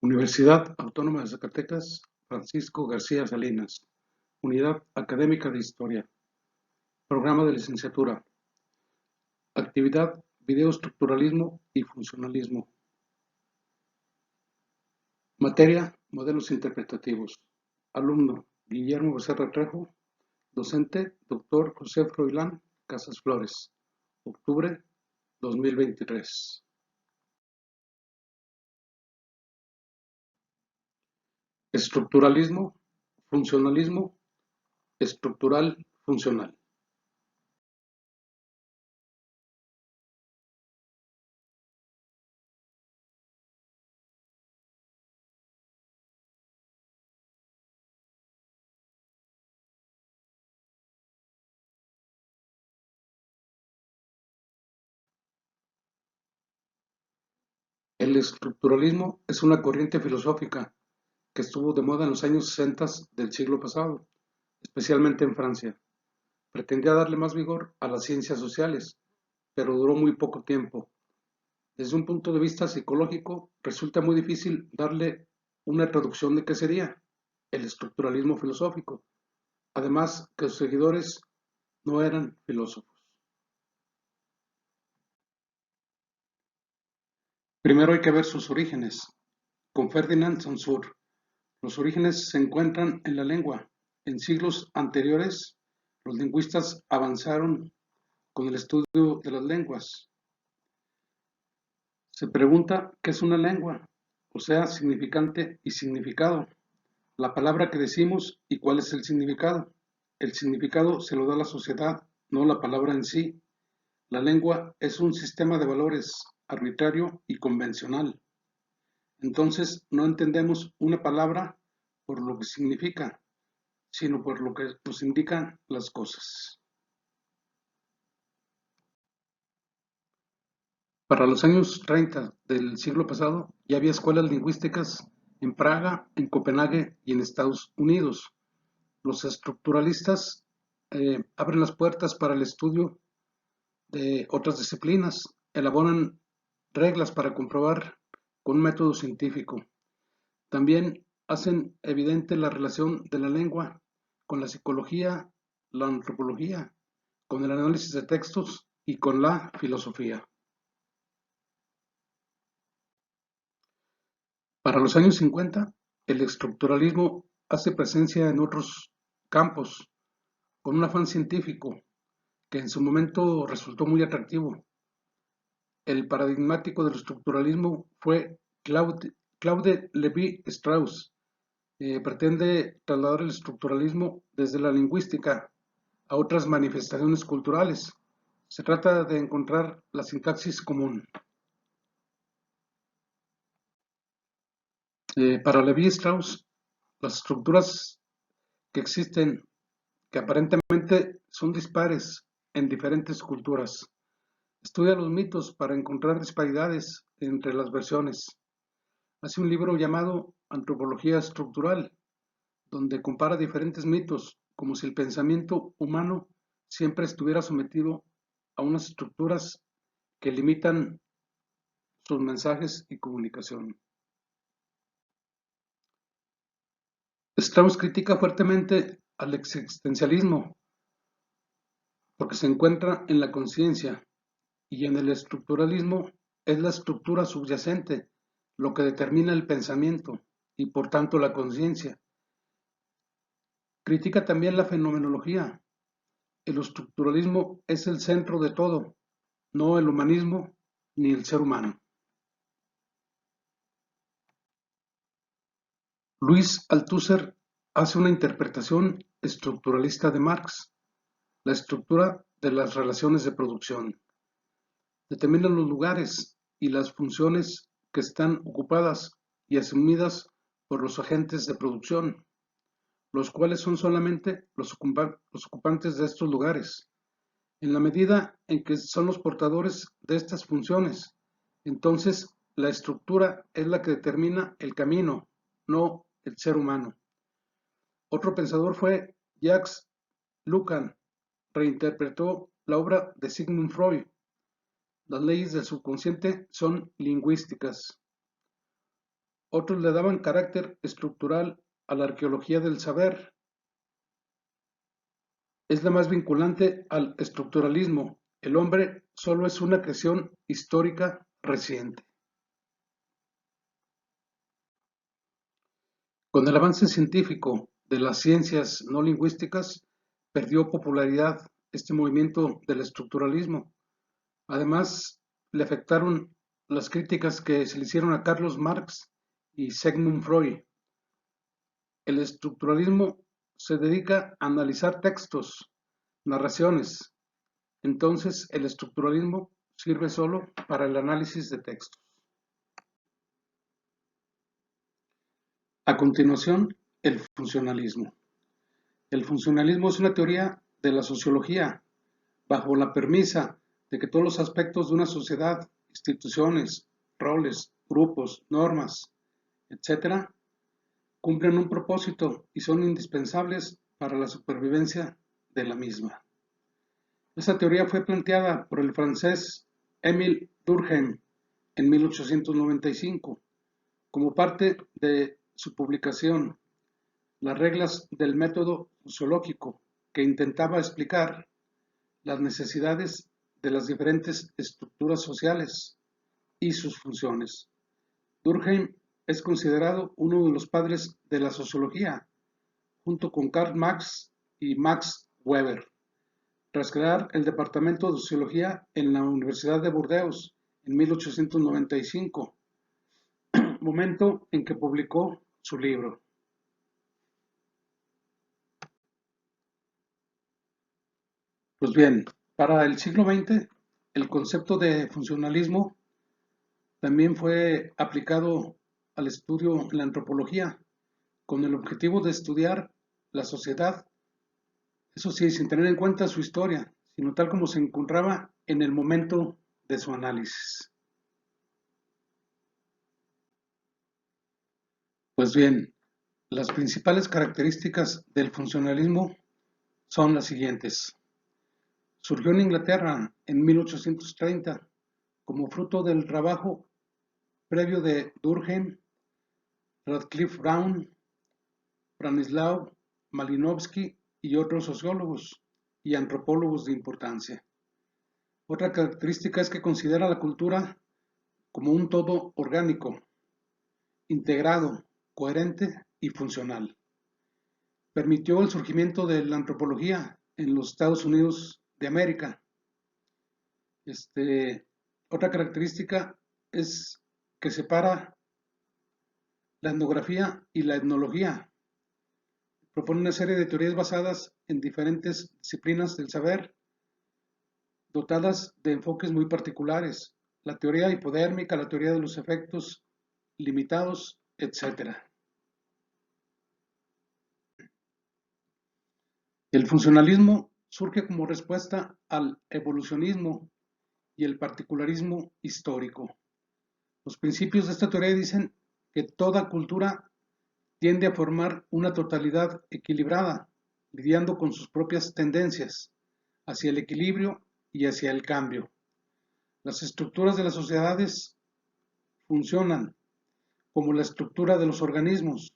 Universidad Autónoma de Zacatecas, Francisco García Salinas. Unidad Académica de Historia. Programa de licenciatura. Actividad Videoestructuralismo y Funcionalismo. Materia Modelos interpretativos. Alumno Guillermo Becerra Trejo. Docente Dr. José Froilán Casas Flores. Octubre 2023. Estructuralismo, funcionalismo, estructural, funcional. El estructuralismo es una corriente filosófica que estuvo de moda en los años 60 del siglo pasado, especialmente en Francia. Pretendía darle más vigor a las ciencias sociales, pero duró muy poco tiempo. Desde un punto de vista psicológico, resulta muy difícil darle una traducción de qué sería el estructuralismo filosófico, además que sus seguidores no eran filósofos. Primero hay que ver sus orígenes. Con Ferdinand Saussure, los orígenes se encuentran en la lengua. En siglos anteriores, los lingüistas avanzaron con el estudio de las lenguas. Se pregunta qué es una lengua, o sea, significante y significado. La palabra que decimos y cuál es el significado. El significado se lo da la sociedad, no la palabra en sí. La lengua es un sistema de valores arbitrario y convencional. Entonces no entendemos una palabra por lo que significa, sino por lo que nos indican las cosas. Para los años 30 del siglo pasado ya había escuelas lingüísticas en Praga, en Copenhague y en Estados Unidos. Los estructuralistas abren las puertas para el estudio de otras disciplinas, elaboran reglas para comprobar con un método científico. También hacen evidente la relación de la lengua con la psicología, la antropología, con el análisis de textos y con la filosofía. Para los años 50, el estructuralismo hace presencia en otros campos, con un afán científico que en su momento resultó muy atractivo. El paradigmático del estructuralismo fue Claude Lévi-Strauss. Pretende trasladar el estructuralismo desde la lingüística a otras manifestaciones culturales. Se trata de encontrar la sintaxis común. Para Lévi-Strauss, las estructuras que existen, que aparentemente son dispares en diferentes culturas. Estudia los mitos para encontrar disparidades entre las versiones. Hace un libro llamado Antropología Estructural, donde compara diferentes mitos, como si el pensamiento humano siempre estuviera sometido a unas estructuras que limitan sus mensajes y comunicación. Strauss critica fuertemente al existencialismo porque se encuentra en la conciencia y en el estructuralismo es la estructura subyacente lo que determina el pensamiento y por tanto la conciencia. Critica también la fenomenología. El estructuralismo es el centro de todo, no el humanismo ni el ser humano. Luis Althusser hace una interpretación estructuralista de Marx, la estructura de las relaciones de producción. Determina los lugares y las funciones que están ocupadas y asumidas por los agentes de producción, los cuales son solamente los ocupantes de estos lugares, en la medida en que son los portadores de estas funciones. Entonces, la estructura es la que determina el camino, no el ser humano. Otro pensador fue Jacques Lacan. Reinterpretó la obra de Sigmund Freud. Las leyes del subconsciente son lingüísticas. Otros le daban carácter estructural a la arqueología del saber. Es la más vinculante al estructuralismo. El hombre solo es una creación histórica reciente. Con el avance científico de las ciencias no lingüísticas, perdió popularidad este movimiento del estructuralismo. Además, le afectaron las críticas que se le hicieron a Carlos Marx y Sigmund Freud. El estructuralismo se dedica a analizar textos, narraciones. Entonces, el estructuralismo sirve solo para el análisis de textos. A continuación, el funcionalismo. El funcionalismo es una teoría de la sociología bajo la premisa de que todos los aspectos de una sociedad, instituciones, roles, grupos, normas, etc., cumplen un propósito y son indispensables para la supervivencia de la misma. Esta teoría fue planteada por el francés Émile Durkheim en 1895 como parte de su publicación Las reglas del método sociológico, que intentaba explicar las necesidades de las diferentes estructuras sociales y sus funciones. Durkheim es considerado uno de los padres de la sociología, junto con Karl Marx y Max Weber, tras crear el Departamento de Sociología en la Universidad de Burdeos en 1895, momento en que publicó su libro. Pues bien, para el siglo XX, el concepto de funcionalismo también fue aplicado al estudio en la antropología, con el objetivo de estudiar la sociedad, eso sí, sin tener en cuenta su historia, sino tal como se encontraba en el momento de su análisis. Pues bien, las principales características del funcionalismo son las siguientes. Surgió en Inglaterra en 1830 como fruto del trabajo previo de Durkheim, Radcliffe Brown, Branislaw Malinowski y otros sociólogos y antropólogos de importancia. Otra característica es que considera la cultura como un todo orgánico, integrado, coherente y funcional. Permitió el surgimiento de la antropología en los Estados Unidos de América. Otra característica es que separa la etnografía y la etnología. Propone una serie de teorías basadas en diferentes disciplinas del saber, dotadas de enfoques muy particulares, la teoría hipodérmica, la teoría de los efectos limitados, etc. El funcionalismo surge como respuesta al evolucionismo y el particularismo histórico. Los principios de esta teoría dicen que toda cultura tiende a formar una totalidad equilibrada, lidiando con sus propias tendencias hacia el equilibrio y hacia el cambio. Las estructuras de las sociedades funcionan como la estructura de los organismos,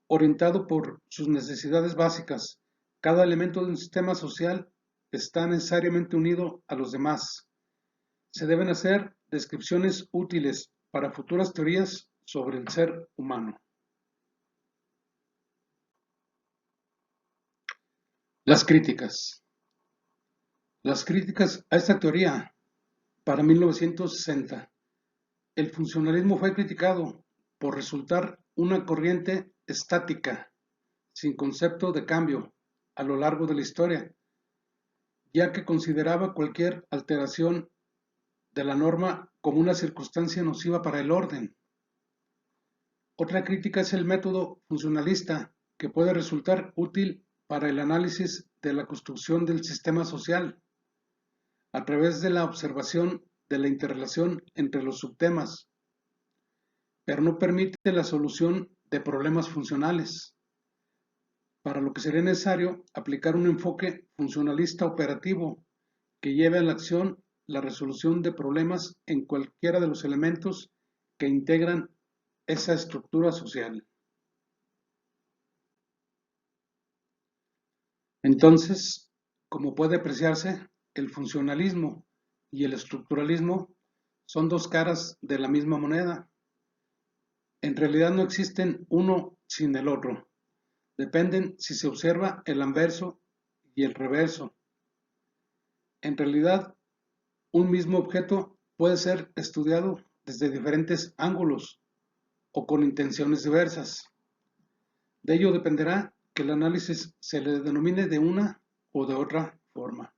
orientado por sus necesidades básicas. Cada elemento de un sistema social está necesariamente unido a los demás. Se deben hacer descripciones útiles para futuras teorías sobre el ser humano. Las críticas. Las críticas a esta teoría para 1960. El funcionalismo fue criticado por resultar una corriente estática, sin concepto de cambio, a lo largo de la historia, ya que consideraba cualquier alteración de la norma como una circunstancia nociva para el orden. Otra crítica es el método funcionalista, que puede resultar útil para el análisis de la construcción del sistema social, a través de la observación de la interrelación entre los subtemas, pero no permite la solución de problemas funcionales, para lo que sería necesario aplicar un enfoque funcionalista operativo que lleve a la acción la resolución de problemas en cualquiera de los elementos que integran esa estructura social. Entonces, como puede apreciarse, el funcionalismo y el estructuralismo son dos caras de la misma moneda. En realidad no existen uno sin el otro. Dependen si se observa el anverso y el reverso. En realidad, un mismo objeto puede ser estudiado desde diferentes ángulos o con intenciones diversas. De ello dependerá que el análisis se le denomine de una o de otra forma.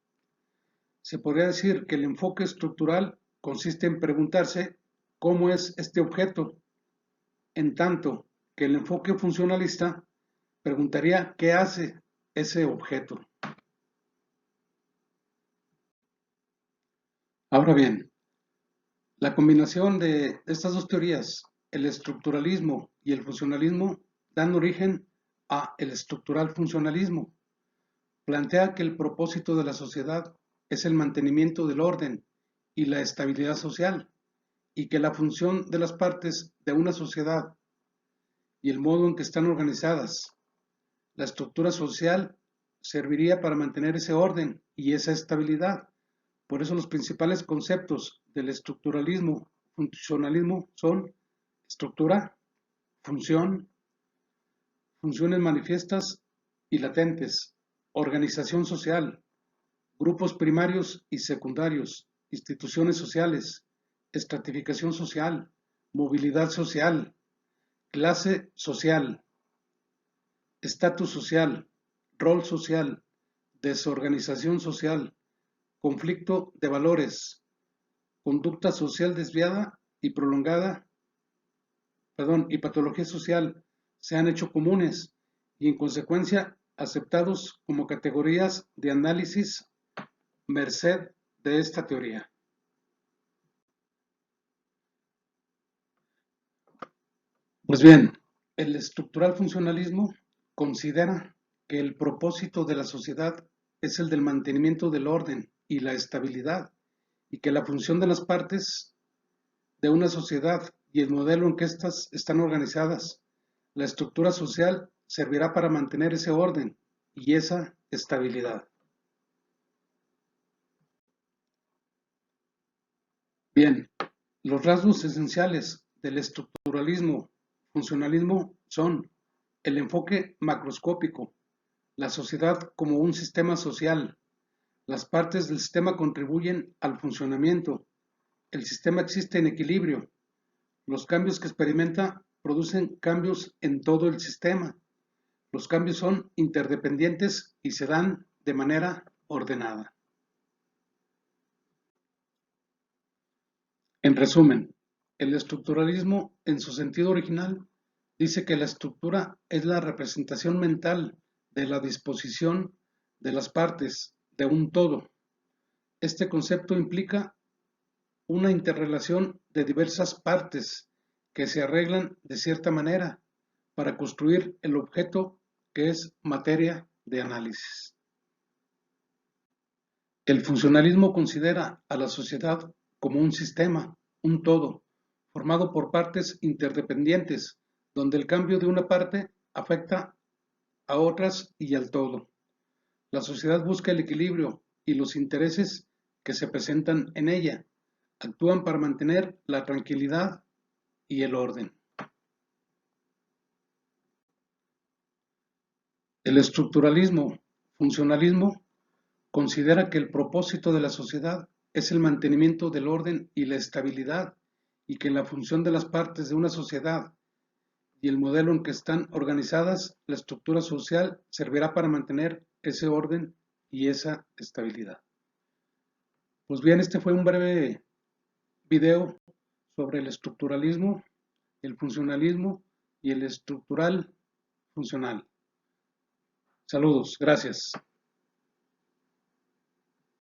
Se podría decir que el enfoque estructural consiste en preguntarse cómo es este objeto, en tanto que el enfoque funcionalista preguntaría qué hace ese objeto. Ahora bien, la combinación de estas dos teorías, el estructuralismo y el funcionalismo, dan origen a el estructural funcionalismo. Plantea que el propósito de la sociedad es el mantenimiento del orden y la estabilidad social, y que la función de las partes de una sociedad y el modo en que están organizadas, la estructura social, serviría para mantener ese orden y esa estabilidad. Por eso los principales conceptos del estructuralismo, funcionalismo son estructura, función, funciones manifiestas y latentes, organización social, grupos primarios y secundarios, instituciones sociales, estratificación social, movilidad social, clase social, estatus social, rol social, desorganización social, conflicto de valores, conducta social desviada y prolongada, y patología social se han hecho comunes y en consecuencia aceptados como categorías de análisis merced de esta teoría. Pues bien, el estructural funcionalismo considera que el propósito de la sociedad es el del mantenimiento del orden y la estabilidad, y que la función de las partes de una sociedad y el modelo en que éstas están organizadas, la estructura social, servirá para mantener ese orden y esa estabilidad. Bien, los rasgos esenciales del estructuralismo funcionalismo son el enfoque macroscópico, la sociedad como un sistema social, las partes del sistema contribuyen al funcionamiento, el sistema existe en equilibrio, los cambios que experimenta producen cambios en todo el sistema, los cambios son interdependientes y se dan de manera ordenada. En resumen, el estructuralismo, en su sentido original, dice que la estructura es la representación mental de la disposición de las partes de un todo. Este concepto implica una interrelación de diversas partes que se arreglan de cierta manera para construir el objeto que es materia de análisis. El funcionalismo considera a la sociedad como un sistema, un todo, formado por partes interdependientes, donde el cambio de una parte afecta a otras y al todo. La sociedad busca el equilibrio y los intereses que se presentan en ella actúan para mantener la tranquilidad y el orden. El estructuralismo, funcionalismo, considera que el propósito de la sociedad es el mantenimiento del orden y la estabilidad, y que la función de las partes de una sociedad y el modelo en que están organizadas, la estructura social servirá para mantener ese orden y esa estabilidad. Pues bien, este fue un breve video sobre el estructuralismo, el funcionalismo y el estructural funcional. Saludos, gracias.